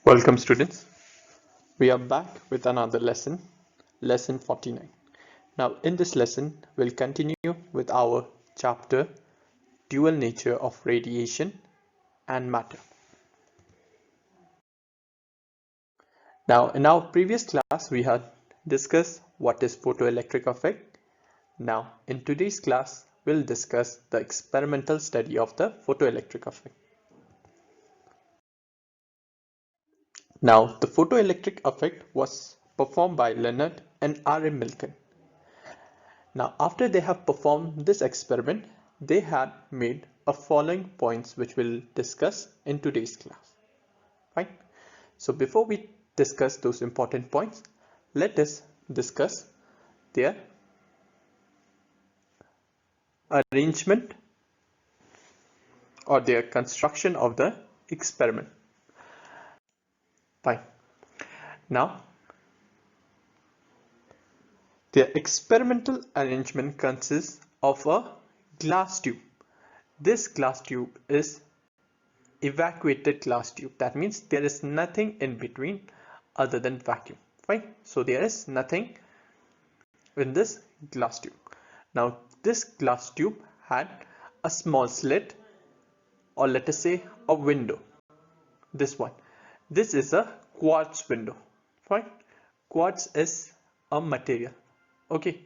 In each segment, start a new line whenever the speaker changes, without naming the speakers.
Welcome students. We are back with another lesson, lesson 49. Now in this lesson, we'll continue with our chapter Dual Nature of Radiation and Matter. Now in our previous class, we had discussed what is photoelectric effect. Now in today's class, we'll discuss the experimental study of the photoelectric effect. Now, the photoelectric effect was performed by Leonard and R.M. Milken. Now, after they have performed this experiment, they had made a following points which we'll discuss in today's class. Right? So, before we discuss those important points, let us discuss their arrangement or their construction of the experiment. Fine. Now, their experimental arrangement consists of a glass tube. This glass tube is evacuated glass tube. That means there is nothing in between other than vacuum. Fine. So there is nothing in this glass tube. Now this glass tube had a small slit, or let us say a window. This one. This is a quartz window. Fine. Quartz is a material. Okay.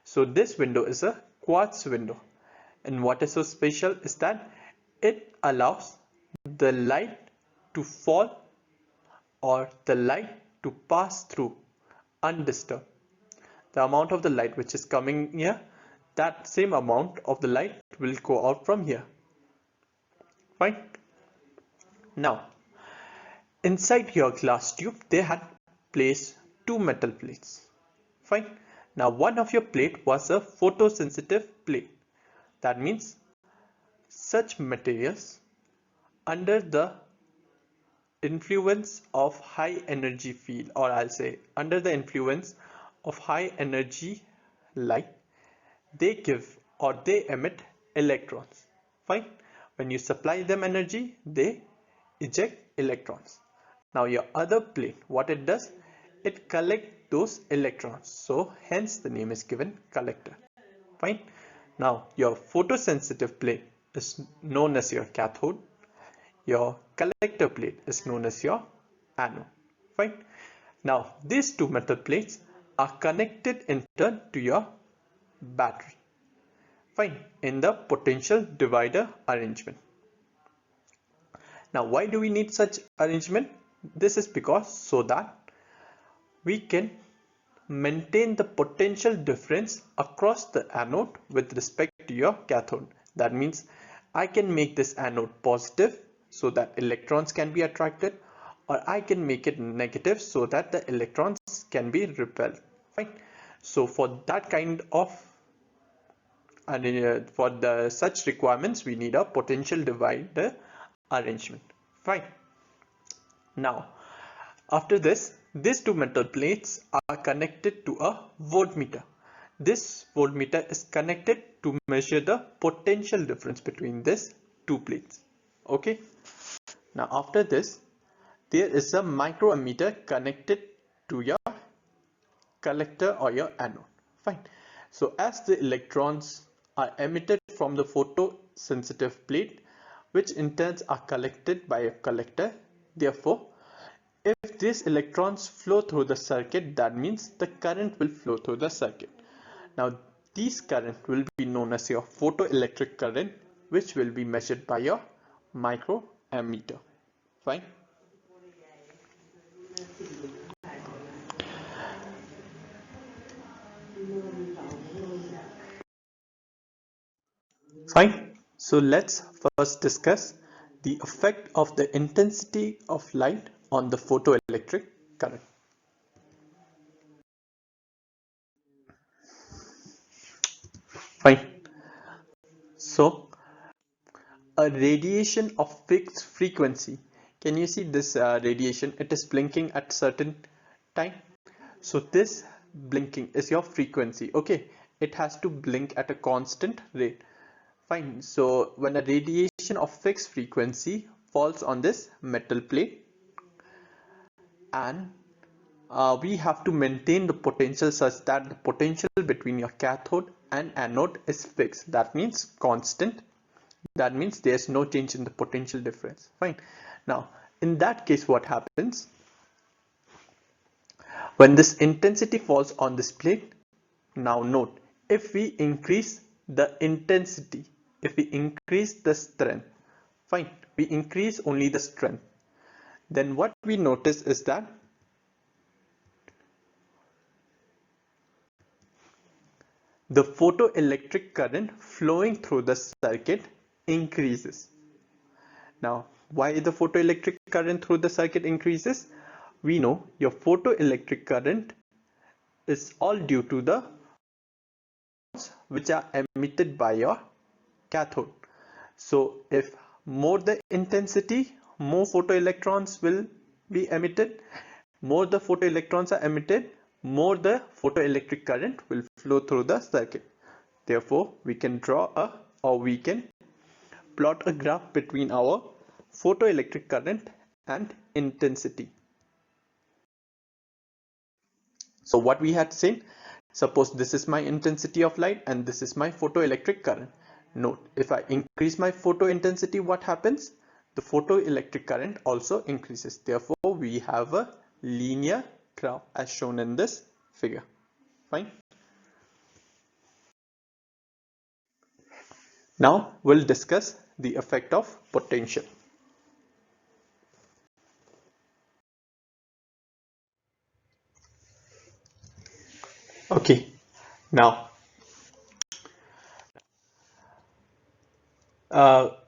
So this window is a quartz window. And what is so special is that it allows the light to fall or the light to pass through undisturbed. The amount of the light which is coming here, that same amount of the light will go out from here. Fine. Now, inside your glass tube, they had placed two metal plates. Fine. Now, one of your plate was a photosensitive plate. That means such materials under the influence of high energy field, or I'll say under the influence of high energy light, they give or they emit electrons. Fine. When you supply them energy, they eject electrons. Now your other plate, what it does, it collects those electrons. So hence the name is given collector. Fine. Now your photosensitive plate is known as your cathode. Your collector plate is known as your anode. Fine. Now these two metal plates are connected in turn to your battery. Fine. In the potential divider arrangement. Now why do we need such arrangement? This is because so that we can maintain the potential difference across the anode with respect to your cathode. That means I can make this anode positive so that electrons can be attracted, or I can make it negative so that the electrons can be repelled. Fine. So for that kind of such requirements, we need a potential divider arrangement. Fine. Now after this, these two metal plates are connected to a voltmeter. This voltmeter is connected to measure the potential difference between these two plates. Okay. Now after this, there is a microammeter connected to your collector or your anode. Fine. So as the electrons are emitted from the photosensitive plate, which in turn are collected by a collector, therefore if these electrons flow through the circuit, that means the current will flow through the circuit. Now these current will be known as your photoelectric current, which will be measured by your microammeter. Fine. Fine. So let's first discuss the effect of the intensity of light on the photoelectric current. Fine. So a radiation of fixed frequency. Can you see this radiation? It is blinking at certain time. So this blinking is your frequency. Okay. It has to blink at a constant rate. Fine. So when a radiation of fixed frequency falls on this metal plate, and we have to maintain the potential such that the potential between your cathode and anode is fixed. That means constant. That means there's no change in the potential difference. Fine. Now, in that case, what happens? When this intensity falls on this plate, now note, if we increase the intensity, if we increase the strength, fine, we increase only the strength, then what we notice is that the photoelectric current flowing through the circuit increases. Now, why the photoelectric current through the circuit increases? We know your photoelectric current is all due to the which are emitted by your cathode. So if more the intensity, more photoelectrons will be emitted. More the photoelectrons are emitted, more the photoelectric current will flow through the circuit. Therefore, we can we can plot a graph between our photoelectric current and intensity. So what we had seen, suppose this is my intensity of light and this is my photoelectric current. Note, if I increase my photo intensity, what happens? The photoelectric current also increases. Therefore, we have a linear graph as shown in this figure. Fine. Now we'll discuss the effect of potential. Okay, now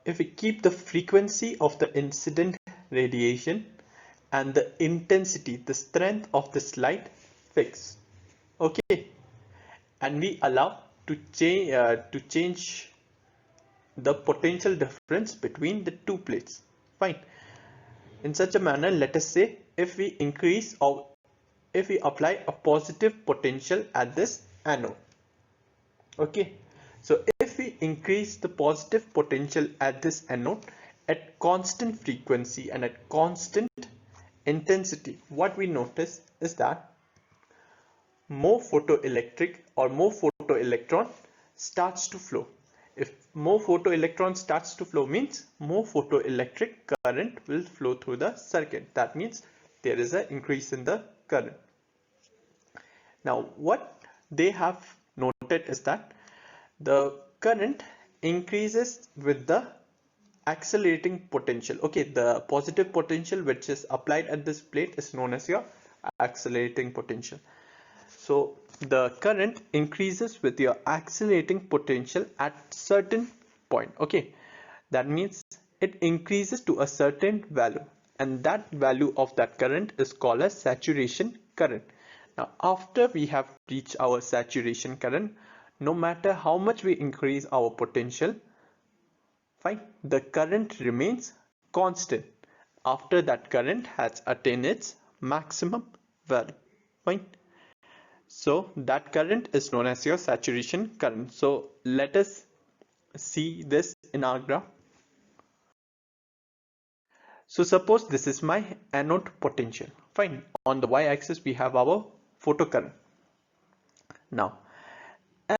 if we keep the frequency of the incident radiation and the intensity, the strength of this light fixed, okay, and we allow to change the potential difference between the two plates. Fine. In such a manner, let us say if we increase or if we apply a positive potential at this anode. Okay. So if we increase the positive potential at this anode at constant frequency and at constant intensity, what we notice is that more photoelectric or more photoelectron starts to flow. If more photoelectron starts to flow means more photoelectric current will flow through the circuit. That means there is an increase in the current. Now what they have noted is that the current increases with the accelerating potential. Okay, the positive potential which is applied at this plate is known as your accelerating potential. So the current increases with your accelerating potential at certain point. Okay, that means it increases to a certain value, and that value of that current is called as saturation current. Now after we have reached our saturation current, no matter how much we increase our potential, fine, the current remains constant after that current has attained its maximum value. Fine. So that current is known as your saturation current. So let us see this in our graph. So suppose this is my anode potential. Fine. On the y-axis we have our photocurrent. Now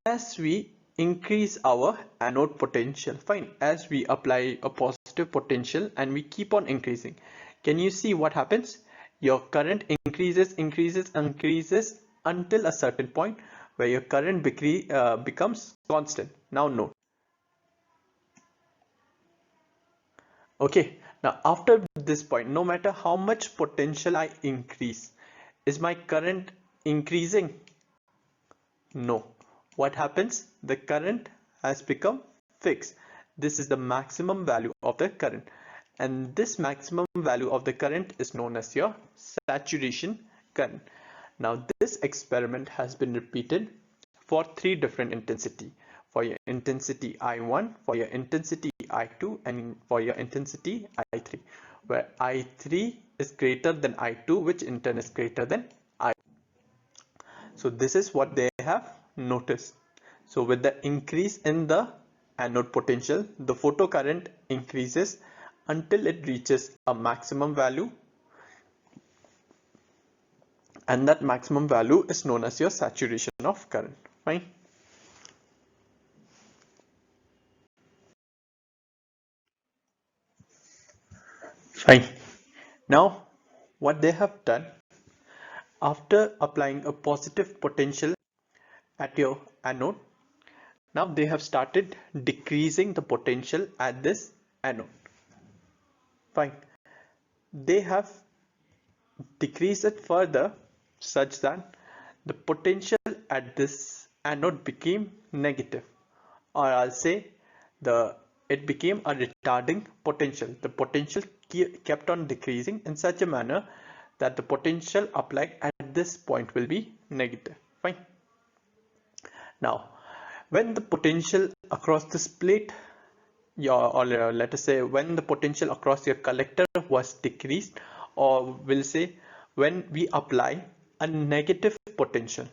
as we increase our anode potential, fine, as we apply a positive potential and we keep on increasing, can you see what happens? Your current increases until a certain point where your current becomes constant. Now note. Okay, now after this point, no matter how much potential I increase, is my current increasing? No. What happens? The current has become fixed. This is the maximum value of the current, and this maximum value of the current is known as your saturation current. Now this experiment has been repeated for 3 different intensity, for your intensity I1, for your intensity I2, and for your intensity I3, where I3 is greater than I2, which in turn is greater than I. So this is what they have noticed. So with the increase in the anode potential, the photocurrent increases until it reaches a maximum value, and that maximum value is known as your saturation of current. Fine. Fine. Now, what they have done, after applying a positive potential at your anode, now they have started decreasing the potential at this anode. Fine. They have decreased it further such that the potential at this anode became negative, or I'll say it became a retarding potential. The potential kept on decreasing in such a manner that the potential applied at this point will be negative. Fine. Now, when the potential across this plate, let us say when the potential across your collector was decreased, or we'll say when we apply a negative potential.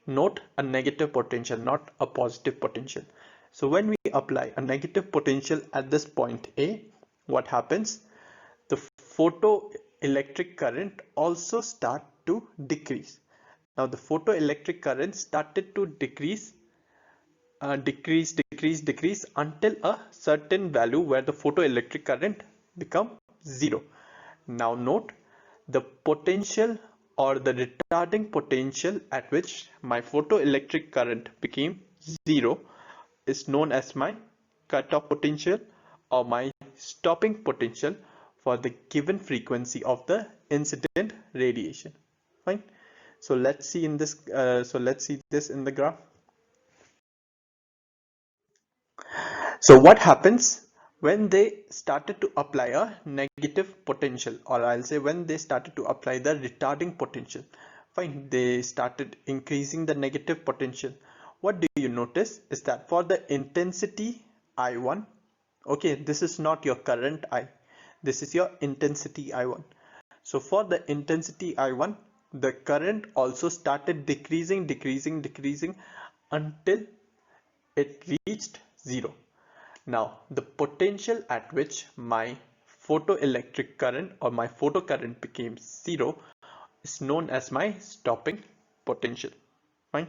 Note, a negative potential, not a positive potential. So when we apply a negative potential at this point A, what happens? The photoelectric current also start to decrease. Now the photoelectric current started to decrease decrease until a certain value where the photoelectric current become 0. Now note, the potential or the retarding potential at which my photoelectric current became 0 is known as my cutoff potential or my stopping potential for the given frequency of the incident radiation. Fine. So let's see in this. Let's see this in the graph. So what happens when they started to apply a negative potential, or I'll say when they started to apply the retarding potential? Fine, they started increasing the negative potential. What do you notice is that for the intensity I1, okay, this is not your current I, this is your intensity I1. So for the intensity I1, the current also started decreasing until it reached 0. Now, the potential at which my photoelectric current or my photocurrent became 0 is known as my stopping potential. Fine.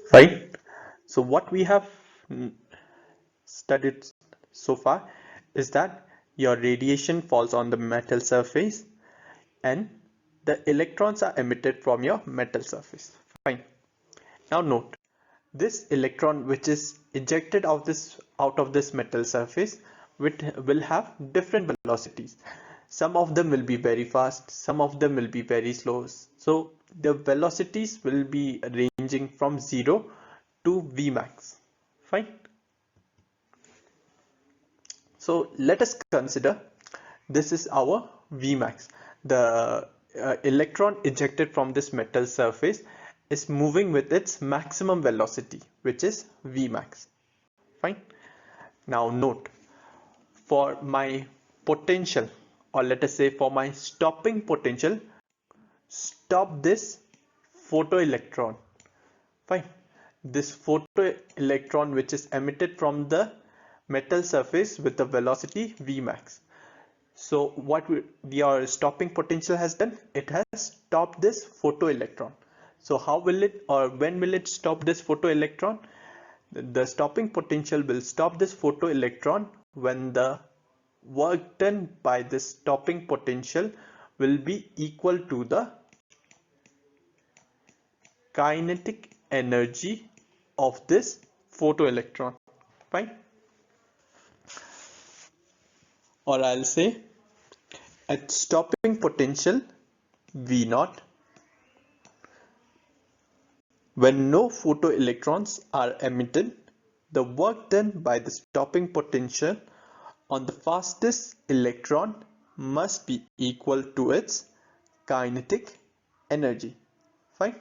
Fine. So what we have studied so far is that your radiation falls on the metal surface and the electrons are emitted from your metal surface. Fine. Now note, this electron which is ejected out of this metal surface will have different velocities. Some of them will be very fast, some of them will be very slow. So the velocities will be ranging from 0 to Vmax. Fine. So let us consider this is our Vmax. The electron ejected from this metal surface is moving with its maximum velocity, which is Vmax. Fine. Now note, for my potential, or let us say for my stopping potential, stop this photoelectron. Fine. This photoelectron which is emitted from the metal surface with the velocity Vmax. So what your stopping potential has done, it has stopped this photoelectron. So how will it, or when will it stop this photoelectron? The stopping potential will stop this photoelectron when the work done by this stopping potential will be equal to the kinetic energy of this photoelectron. Fine. Or I'll say at stopping potential V0, when no photoelectrons are emitted, the work done by the stopping potential on the fastest electron must be equal to its kinetic energy. Fine.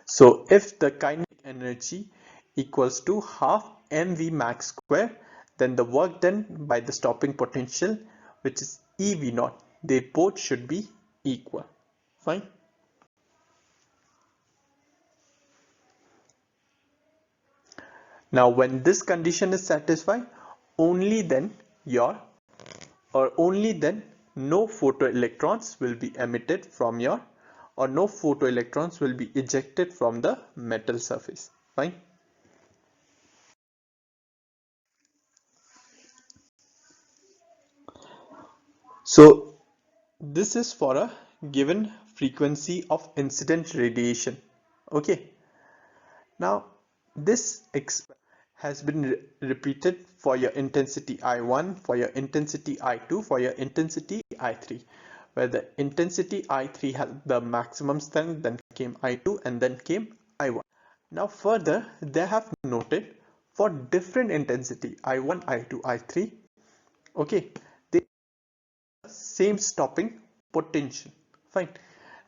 So if the kinetic energy equals to half mv max square, then the work done by the stopping potential, which is EV0, they both should be equal. Fine. Now when this condition is satisfied, only then no photoelectrons will be emitted from your, or no photoelectrons will be ejected from the metal surface. Fine. So this is for a given frequency of incident radiation. Okay. Now this has been repeated for your intensity I1, for your intensity I2, for your intensity I3, where the intensity I3 had the maximum strength, then came I2, and then came I1. Now further, they have noted for different intensity I1, I2, I3, okay, they have the same stopping potential. Fine.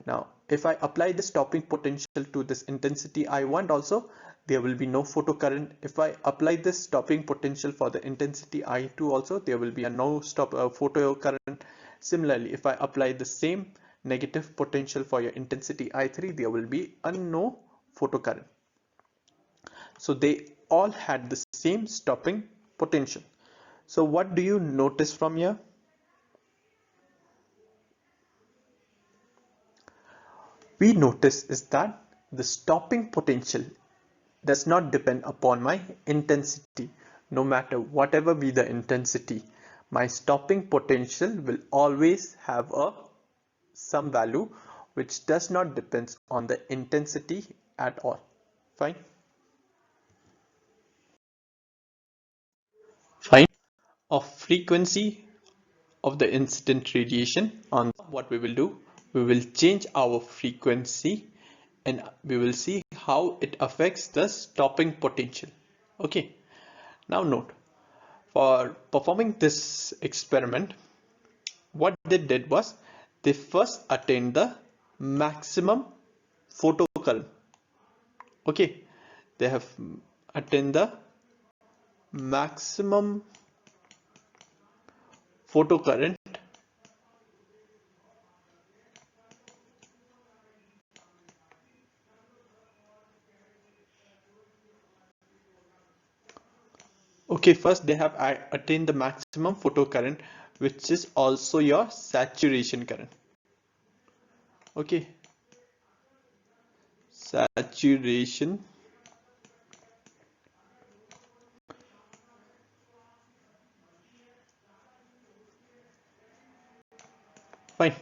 Now if I apply the stopping potential to this intensity I1 also, there will be no photocurrent. If I apply this stopping potential for the intensity I2 also, there will be a no photocurrent. Similarly, if I apply the same negative potential for your intensity I3, there will be a no photocurrent. So they all had the same stopping potential. So what do you notice from here? We notice is that the stopping potential does not depend upon my intensity. No matter whatever be the intensity, my stopping potential will always have some value which does not depend on the intensity at all. Fine. Fine. Of frequency of the incident radiation, on what we will do, we will change our frequency and we will see how it affects the stopping potential. Okay. Now note, for performing this experiment, what they did was they first attained the maximum photocurrent. Okay, they have attained the maximum photocurrent. Okay, first they have attained the maximum photocurrent, which is also your saturation current. Okay, saturation. Fine.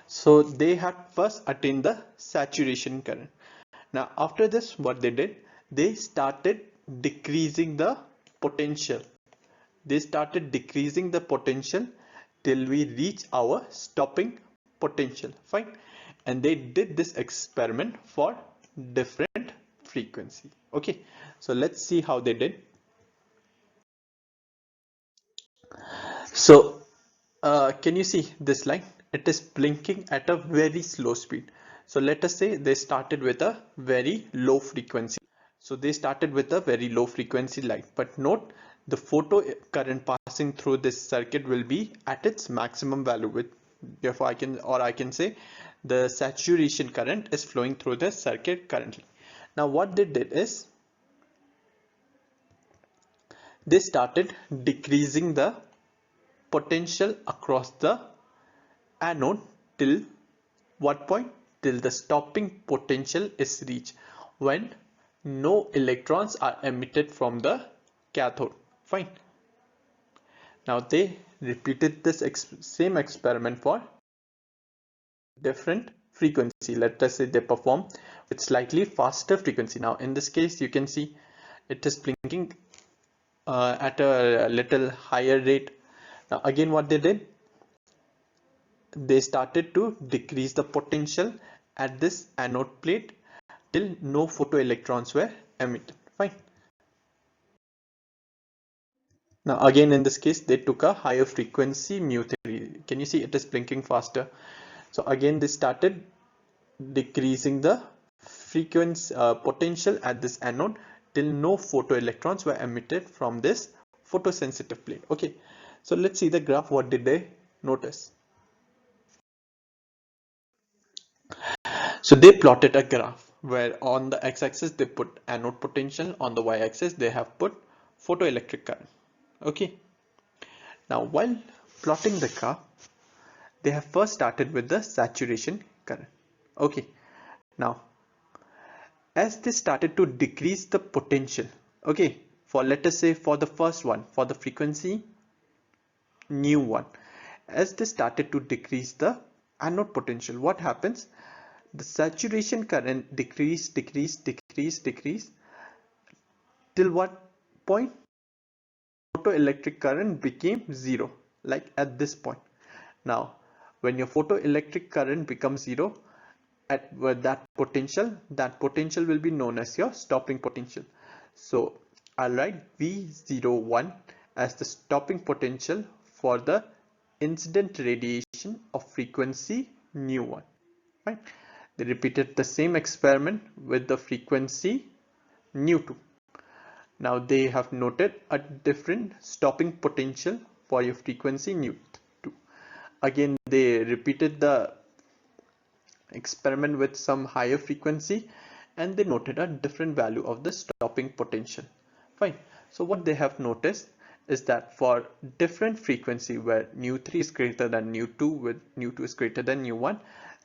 So they had first attained the saturation current. Now after this, what they did, they started decreasing the potential. They started decreasing the potential till we reach our stopping potential. Fine. And they did this experiment for different frequency. Okay. So let's see how they did. So can you see this line? It is blinking at a very slow speed. So let us say they started with a very low frequency. So they started with a very low frequency light, but note the photo current passing through this circuit will be at its maximum value, with therefore I can say the saturation current is flowing through the circuit currently. Now what they did is they started decreasing the potential across the anode till what point? Till the stopping potential is reached, when no electrons are emitted from the cathode. Fine. Now they repeated this same experiment for different frequency. Let us say they perform with slightly faster frequency. Now in this case you can see it is blinking at a little higher rate. Now again what they did, they started to decrease the potential at this anode plate till no photoelectrons were emitted. Fine. Now again in this case they took a higher frequency mu3. Can you see it is blinking faster? So again they started decreasing the frequency potential at this anode till no photoelectrons were emitted from this photosensitive plate. Okay, so let's see the graph. What did they notice? So they plotted a graph. where on the x-axis they put anode potential, on the y-axis they have put photoelectric current. Okay, now while plotting the graph, they have first started with the saturation current. Okay, now as they started to decrease the potential, okay, for let us say for the first one, for the frequency nu1, as they started to decrease the anode potential, what happens? The saturation current decrease till what point? Photoelectric current became zero, like at this point. Now when your photoelectric current becomes zero at that potential will be known as your stopping potential. So I'll write V01 as the stopping potential for the incident radiation of frequency nu1. Right? They repeated the same experiment with the frequency nu2. Now they have noted a different stopping potential for your frequency nu2. Again, they repeated the experiment with some higher frequency and they noted a different value of the stopping potential. Fine. So what they have noticed is that for different frequency where nu3 is greater than nu2 with nu2 is greater than nu1,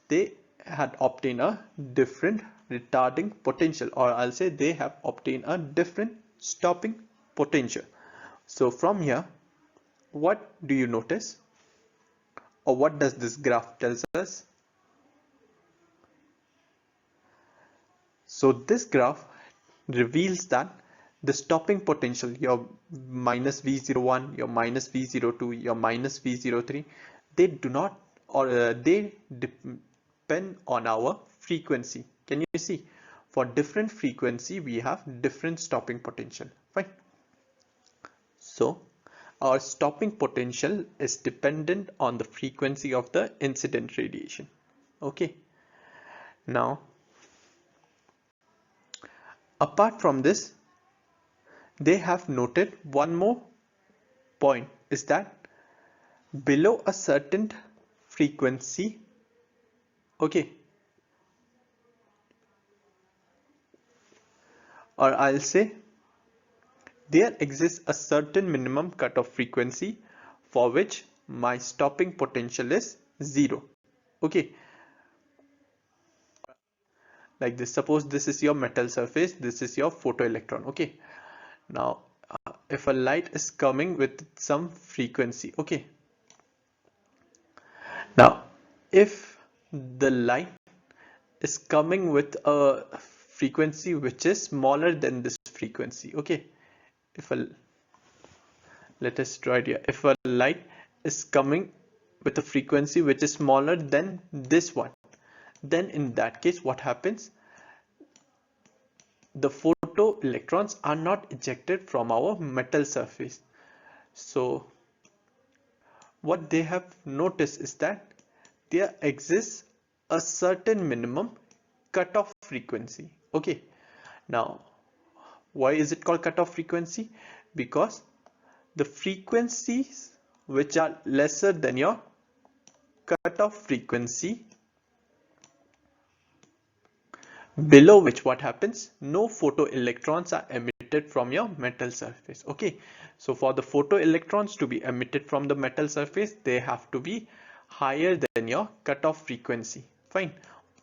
they had obtained a different retarding potential, or I'll say they have obtained a different stopping potential. So from here, what do you notice, or what does this graph tells us? So this graph reveals that the stopping potential, your minus V01, your minus V02, your minus V03, they do not, or they depend on our frequency. Can you see? For different frequency, we have different stopping potential. Fine. So our stopping potential is dependent on the frequency of the incident radiation. Okay. Now, apart from this, they have noted one more point, is that below a certain frequency, okay, or I'll say there exists a certain minimum cutoff frequency for which my stopping potential is zero. Okay, like this, suppose this is your metal surface, this is your photoelectron. Okay, now if a light is coming with some frequency, okay, now if the light is coming with a frequency which is smaller than this frequency, okay, if a, let us try it here, if a light is coming with a frequency which is smaller than this one, then in that case what happens? The photoelectrons are not ejected from our metal surface. So what they have noticed is that there exists a certain minimum cutoff frequency. Okay, now why is it called cutoff frequency? Because the frequencies which are lesser than your cutoff frequency, below which what happens? No photoelectrons are emitted from your metal surface. Okay, so for the photoelectrons to be emitted from the metal surface, they have to be higher than your cutoff frequency. Fine,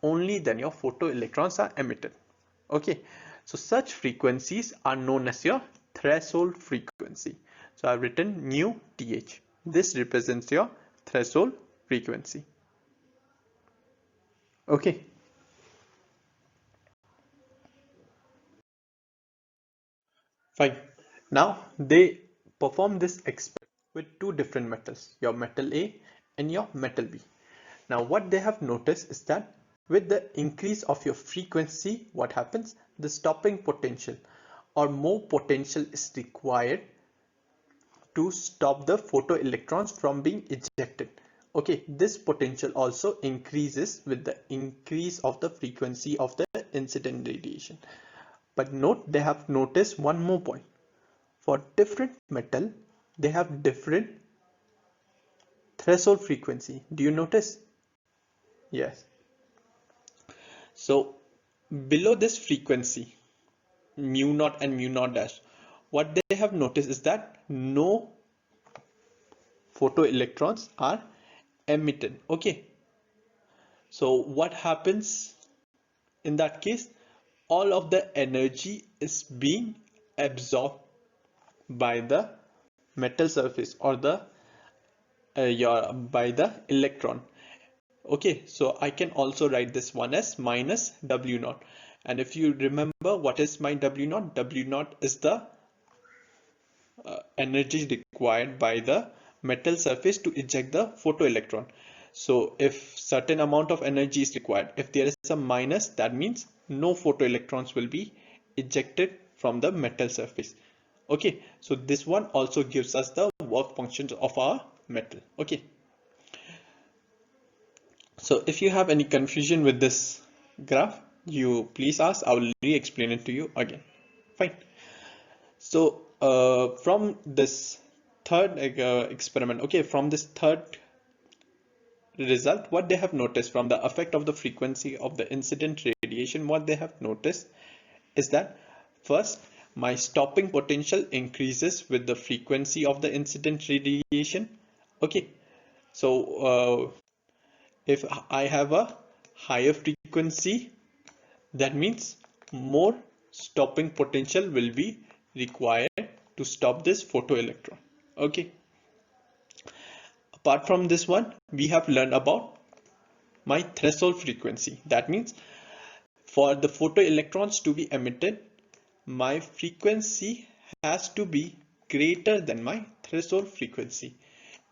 only then your photoelectrons are emitted. Okay, so such frequencies are known as your threshold frequency. So I've written nu th. This represents your threshold frequency. Okay. Fine. Now they perform this experiment with two different metals, your metal A and your metal B. Now what they have noticed is that with the increase of your frequency, what happens? The stopping potential or more potential is required to stop the photoelectrons from being ejected. Okay, this potential also increases with the increase of the frequency of the incident radiation. But note, they have noticed one more point. For different metal, they have different threshold frequency. Do you notice? Yes. So below this frequency, mu naught and mu naught dash, what they have noticed is that no photoelectrons are emitted. Okay, so what happens in that case? All of the energy is being absorbed by the metal surface or the by the electron. Okay, so I can also write this one as minus W naught. And if you remember, what is my W naught? W naught is the energy required by the metal surface to eject the photoelectron. So if certain amount of energy is required, if there is a minus, that means no photoelectrons will be ejected from the metal surface. Okay, so this one also gives us the work functions of our metal. Okay, so if you have any confusion with this graph, you please ask. I will re-explain it to you again. Fine. So from this third experiment, okay, from this third result, what they have noticed from the effect of the frequency of the incident radiation, what they have noticed is that first, my stopping potential increases with the frequency of the incident radiation. Okay, so if I have a higher frequency, that means more stopping potential will be required to stop this photoelectron. Okay. Apart from this one, we have learned about my threshold frequency. That means for the photoelectrons to be emitted, my frequency has to be greater than my threshold frequency.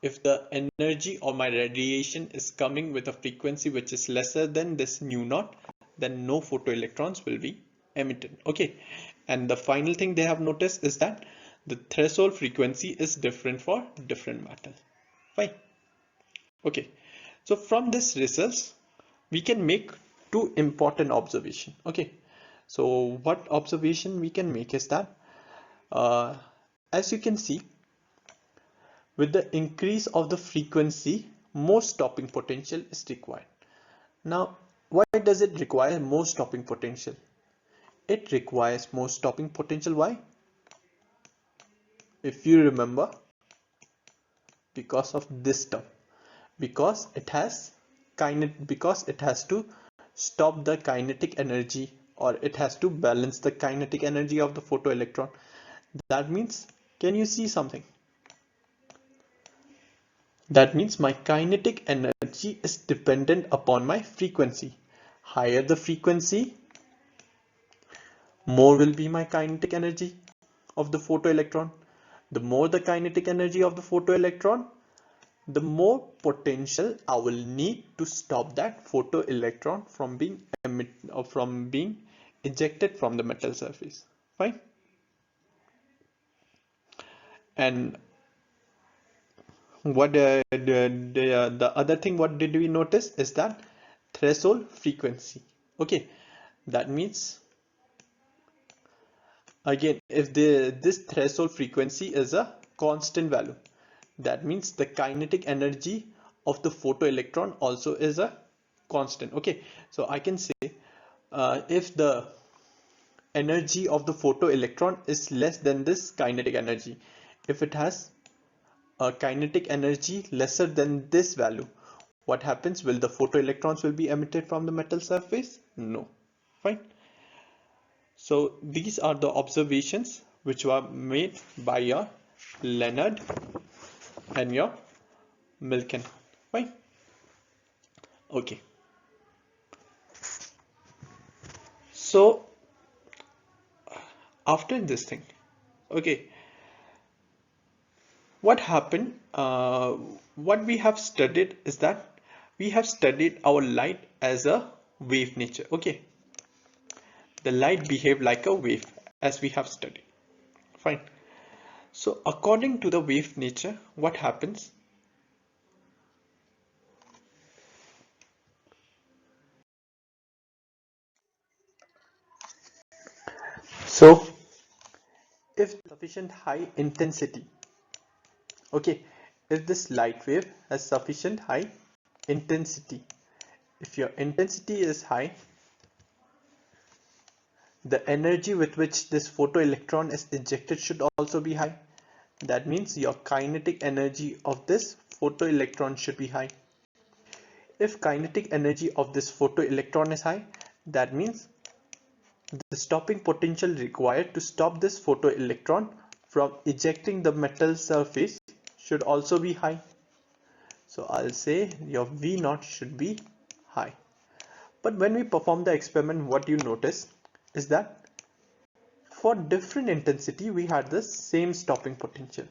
If the energy or my radiation is coming with a frequency which is lesser than this nu naught, then no photoelectrons will be emitted. Okay, and the final thing they have noticed is that the threshold frequency is different for different metals. Fine. Okay, so from this results we can make two important observations. Okay, so what observation we can make is that uh, as you can see, with the increase of the frequency, more stopping potential is required. Now, why does it require more stopping potential? It requires more stopping potential. Why? If you remember, because of this term, because it has because it has to stop the kinetic energy, or it has to balance the kinetic energy of the photoelectron. That means, can you see something? That means my kinetic energy is dependent upon my frequency. Higher the frequency, more will be my kinetic energy of the photoelectron. The more the kinetic energy of the photoelectron, the more potential I will need to stop that photoelectron from being ejected from the metal surface. Fine. And what the other thing, what did we notice is that threshold frequency. Okay, that means again, if this threshold frequency is a constant value, that means the kinetic energy of the photoelectron also is a constant. Okay, so I can say if the energy of the photoelectron is less than this kinetic energy, if it has a kinetic energy lesser than this value, what happens? Will the photoelectrons will be emitted from the metal surface? No. Fine. So these are the observations which were made by your Leonard and your Milken. Fine. Okay. So after this thing, okay, what happened? What we have studied is that we have studied our light as a wave nature. Okay, the light behave like a wave as we have studied. Fine. So according to the wave nature, what happens? So if sufficient high intensity, okay, if this light wave has sufficient high intensity, if your intensity is high, the energy with which this photoelectron is ejected should also be high. That means your kinetic energy of this photoelectron should be high. If kinetic energy of this photoelectron is high, that means the stopping potential required to stop this photoelectron from ejecting the metal surface should also be high. So I'll say your V naught should be high. But when we perform the experiment, what you notice is that for different intensity, we had the same stopping potential.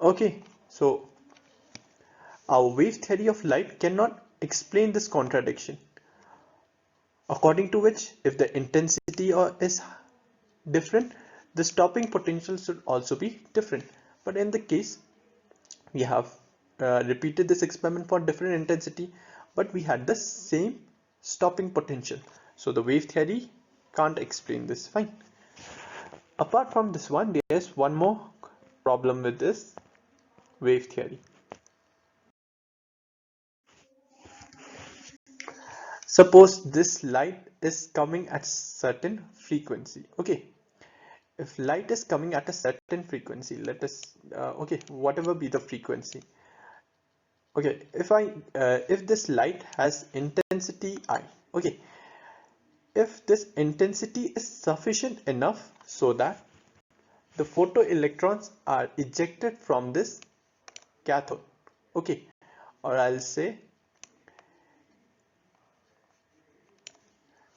Okay, so our wave theory of light cannot explain this contradiction, according to which if the intensity is different, the stopping potential should also be different. But in the case, we have repeated this experiment for different intensity, but we had the same stopping potential. So the wave theory can't explain this. Fine. Apart from this one, there's one more problem with this wave theory. Suppose this light is coming at certain frequency. Okay, if light is coming at a certain frequency, let us okay, whatever be the frequency. Okay, if this light has intensity I, okay, if this intensity is sufficient enough so that the photoelectrons are ejected from this cathode, okay, or I'll say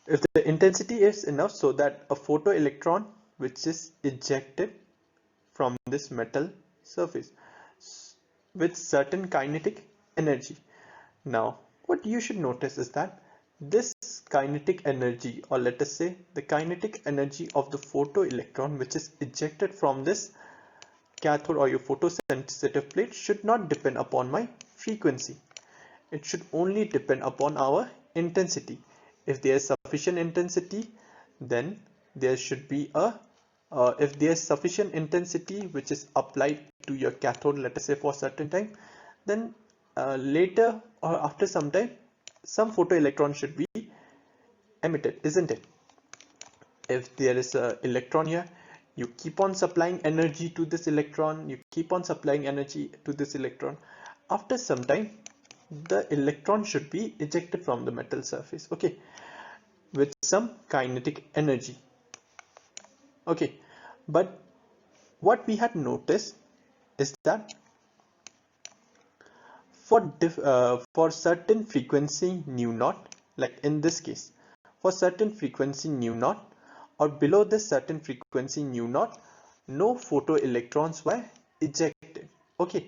if the intensity is enough so that a photoelectron which is ejected from this metal surface with certain kinetic energy. Now, what you should notice is that this kinetic energy, or let us say the kinetic energy of the photoelectron which is ejected from this cathode or your photosensitive plate, should not depend upon my frequency. It should only depend upon our intensity. If there is sufficient intensity, then there should be a if there is sufficient intensity which is applied to your cathode, let us say for a certain time, then later or after some time, some photoelectron should be emitted, isn't it? If there is a electron here, you keep on supplying energy to this electron, you keep on supplying energy to this electron. After some time, the electron should be ejected from the metal surface, okay, with some kinetic energy. Okay, but what we had noticed is that for certain frequency nu naught, like in this case, for certain frequency nu naught or below this certain frequency nu naught, no photoelectrons were ejected. Okay,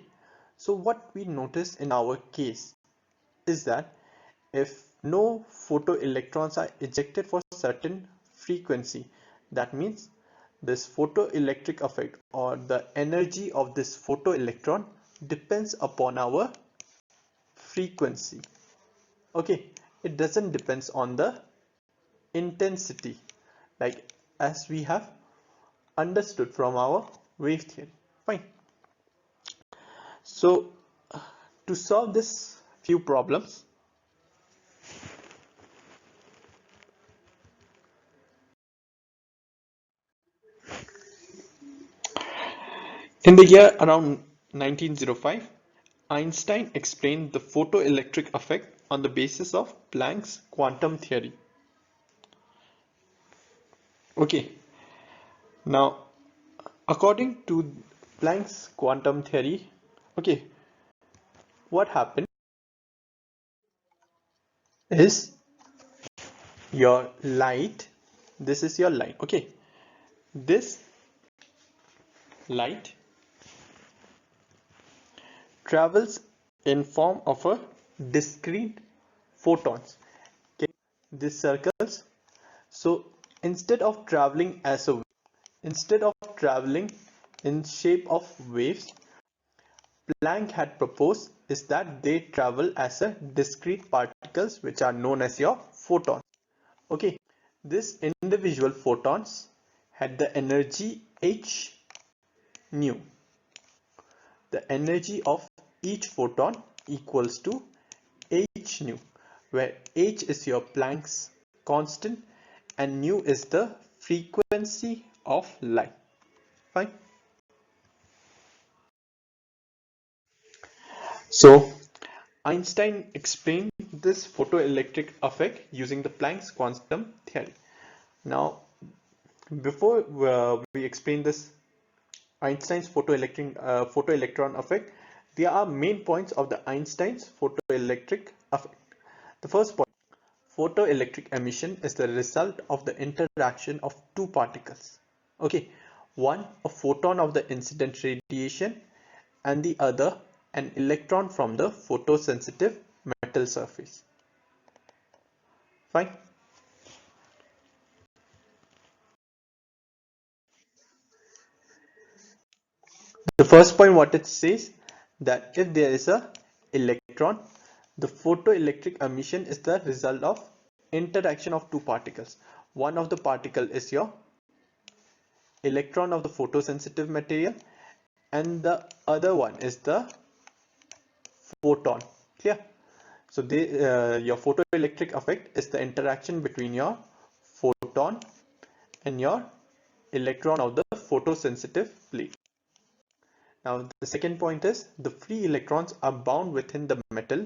so what we notice in our case is that if no photoelectrons are ejected for certain frequency, that means this photoelectric effect or the energy of this photoelectron depends upon our frequency. Okay, it doesn't depends on the intensity, like as we have understood from our wave theory. Fine. So to solve this few problems, in the year around 1905, Einstein explained the photoelectric effect on the basis of Planck's quantum theory. Okay, now according to Planck's quantum theory, okay, what happened is your light, this is your light, okay, this light travels in form of a discrete photons, okay, these circles. So instead of traveling instead of traveling in shape of waves, Planck had proposed is that they travel as a discrete particles which are known as your photons. Okay, this individual photons had the energy h nu. The energy of each photon equals to h nu, where h is your Planck's constant and nu is the frequency of light. Fine. So Einstein explained this photoelectric effect using the Planck's quantum theory. Now, before we explain this Einstein's photoelectron effect, there are main points of the Einstein's photoelectric effect. The first point, photoelectric emission is the result of the interaction of two particles. Okay, one a photon of the incident radiation and the other an electron from the photosensitive metal surface. Fine. The first point what it says that if there is a electron, the photoelectric emission is the result of interaction of two particles. One of the particle is your electron of the photosensitive material and the other one is the photon. Clear? So your photoelectric effect is the interaction between your photon and your electron of the photosensitive plate. Now the second point is the free electrons are bound within the metal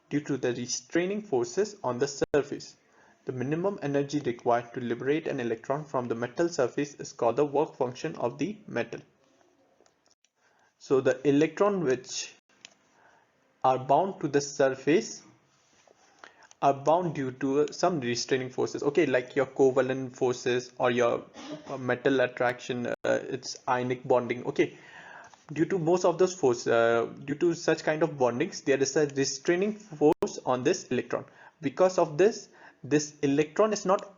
due to the restraining forces on the surface. The minimum energy required to liberate an electron from the metal surface is called the work function of the metal. So the electron which are bound to the surface are bound due to some restraining forces. Okay, like your covalent forces or your metal attraction, it's ionic bonding. Okay, due to most of those forces, due to such kind of bondings, there is a restraining force on this electron. Because of this, this electron is not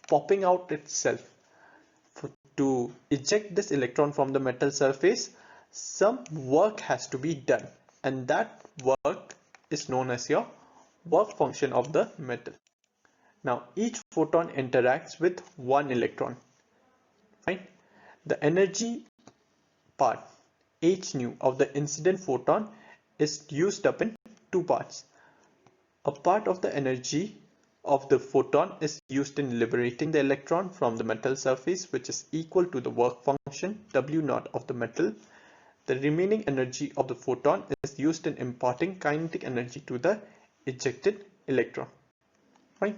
popping out itself. To eject this electron from the metal surface, some work has to be done, and that work is known as your work function of the metal. Now each photon interacts with one electron. Fine. The energy part h nu of the incident photon is used up in two parts. A part of the energy of the photon is used in liberating the electron from the metal surface, which is equal to the work function W naught of the metal. The remaining energy of the photon is used in imparting kinetic energy to the ejected electron. Right?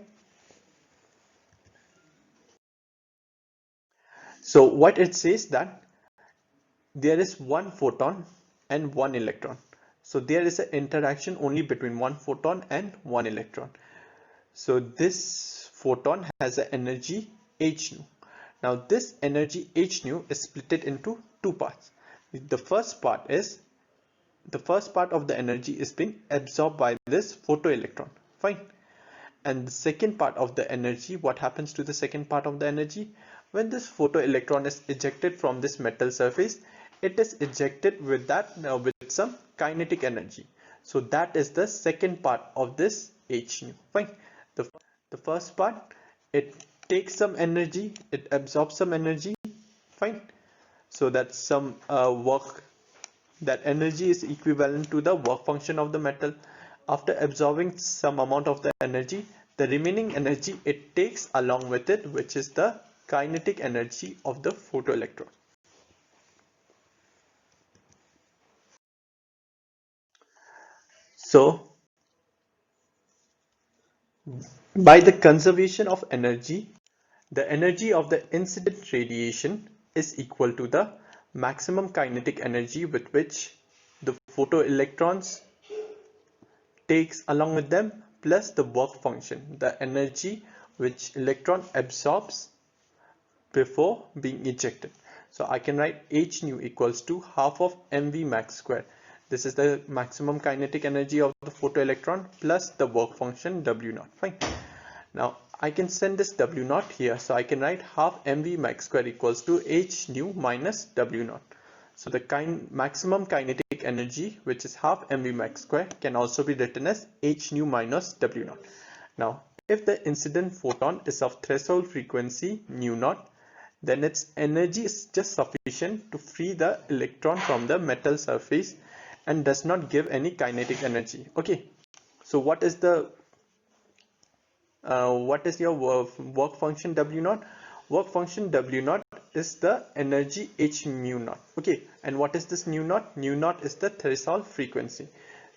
So what it says that there is one photon and one electron. So there is an interaction only between one photon and one electron. So this photon has an energy h nu. Now this energy h nu is split into two parts. The first part of the energy is being absorbed by this photoelectron. Fine. And the second part of the energy, what happens to the second part of the energy? When this photoelectron is ejected from this metal surface, it is ejected with with some kinetic energy. So that is the second part of this h nu. Fine. The first part, it takes some energy, it absorbs some energy. Fine. So that's some work. That energy is equivalent to the work function of the metal. After absorbing some amount of the energy, the remaining energy it takes along with it, which is the kinetic energy of the photoelectron. So by the conservation of energy, the energy of the incident radiation is equal to the maximum kinetic energy with which the photoelectrons takes along with them plus the work function, the energy which electron absorbs before being ejected. So I can write h nu equals to half of mv max square. This is the maximum kinetic energy of the photoelectron plus the work function w naught. Fine. Now I can send this w naught here, so I can write half mv max square equals to h nu minus w naught. So the maximum kinetic energy, which is half mv max square, can also be written as h nu minus w naught. Now if the incident photon is of threshold frequency nu naught, then its energy is just sufficient to free the electron from the metal surface and does not give any kinetic energy. Okay, so what is the what is your work function W naught? Work function W naught is the energy H mu naught. Okay, and what is this mu naught? Mu naught is the threshold frequency.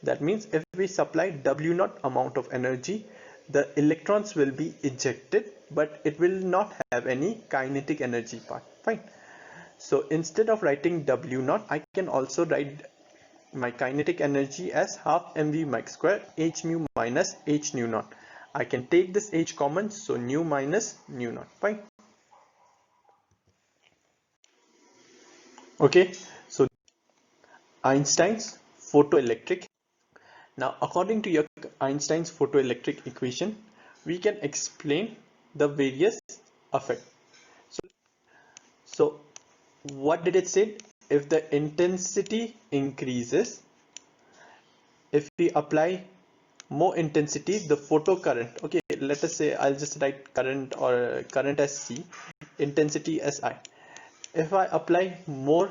That means if we supply W naught amount of energy, the electrons will be ejected, but it will not have any kinetic energy part. Fine. So instead of writing W naught, I can also write my kinetic energy as half mv max square h mu minus h nu naught. I can take this h common, so nu minus nu naught. Fine. Okay, so Einstein's photoelectric. Now, according to your Einstein's photoelectric equation, we can explain the various effects. So what did it say? If the intensity increases, if we apply more intensity, the photocurrent, okay, let us say I'll just write current or current as C, intensity as I. If I apply more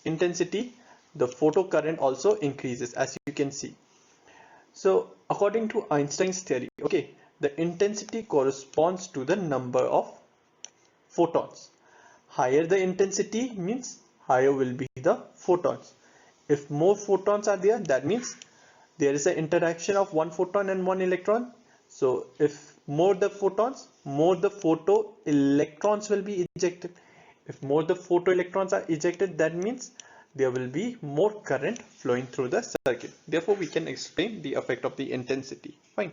intensity, the photocurrent also increases, as you can see. So according to Einstein's theory, okay, the intensity corresponds to the number of photons. Higher the intensity means higher will be the photons. If more photons are there, that means there is an interaction of one photon and one electron. So if more the photons, more the photoelectrons will be ejected. If more the photoelectrons are ejected, that means there will be more current flowing through the circuit. Therefore, we can explain the effect of the intensity. Fine.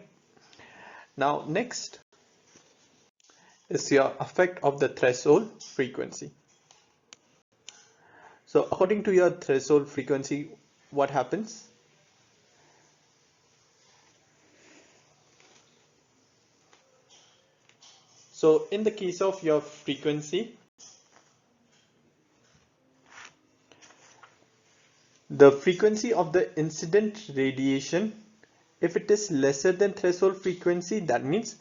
Now, next is your effect of the threshold frequency. So according to your threshold frequency, what happens? So in the case of your frequency, the frequency of the incident radiation, if it is lesser than threshold frequency, that means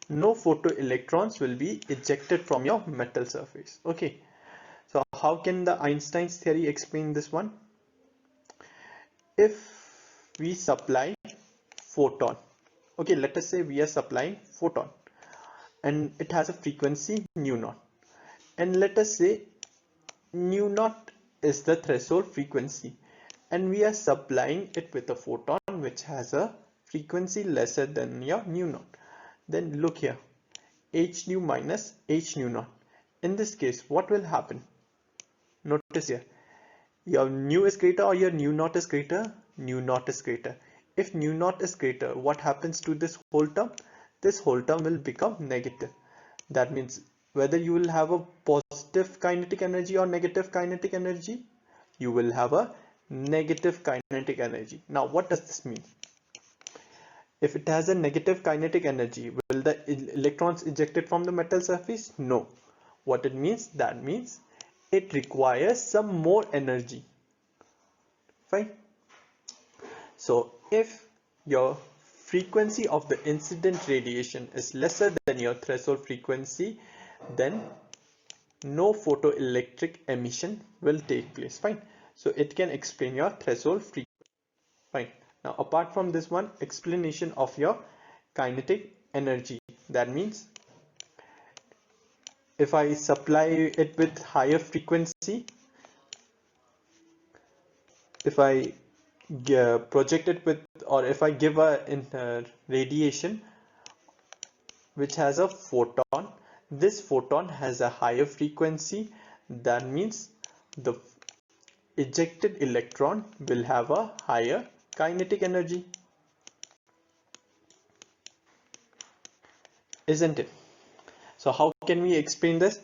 no photoelectrons will be ejected from your metal surface. Okay, so how can the Einstein's theory explain this one? If we supply photon, okay, let us say we are supplying photon and it has a frequency nu naught, and let us say nu naught is the threshold frequency, and we are supplying it with a photon which has a frequency lesser than your nu naught. Then look here, h nu minus h nu naught. In this case, what will happen? Notice here, your nu is greater or your nu naught is greater? Nu naught is greater. If nu naught is greater, what happens to this whole term? This whole term will become negative. That means whether you will have a positive kinetic energy or negative kinetic energy, you will have a negative kinetic energy. Now, what does this mean? If it has a negative kinetic energy, will the electrons ejected from the metal surface? No. What it means? That means it requires some more energy. Fine. So if your frequency of the incident radiation is lesser than your threshold frequency, then no photoelectric emission will take place. Fine. So it can explain your threshold frequency. Fine. Now apart from this one, explanation of your kinetic energy. That means if I supply it with higher frequency, if I project it with, or if I give a radiation which has a photon, this photon has a higher frequency, that means the ejected electron will have a higher kinetic energy, isn't it? So how can we explain this?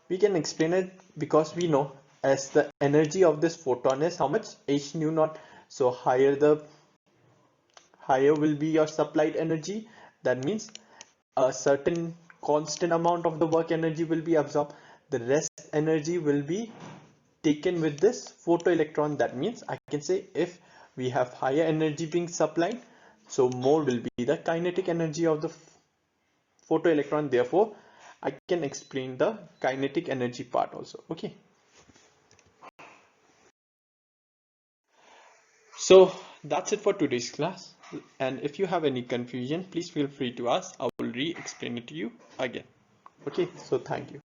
We can explain it because we know as the energy of this photon is how much? H nu naught. So higher will be your supplied energy. That means a certain constant amount of the work energy will be absorbed. The rest energy will be taken with this photoelectron. That means I can say if we have higher energy being supplied, so more will be the kinetic energy of the photoelectron. Therefore, I can explain the kinetic energy part also. Okay. So that's it for today's class. And if you have any confusion, please feel free to ask. I will re-explain it to you again. Okay, so thank you.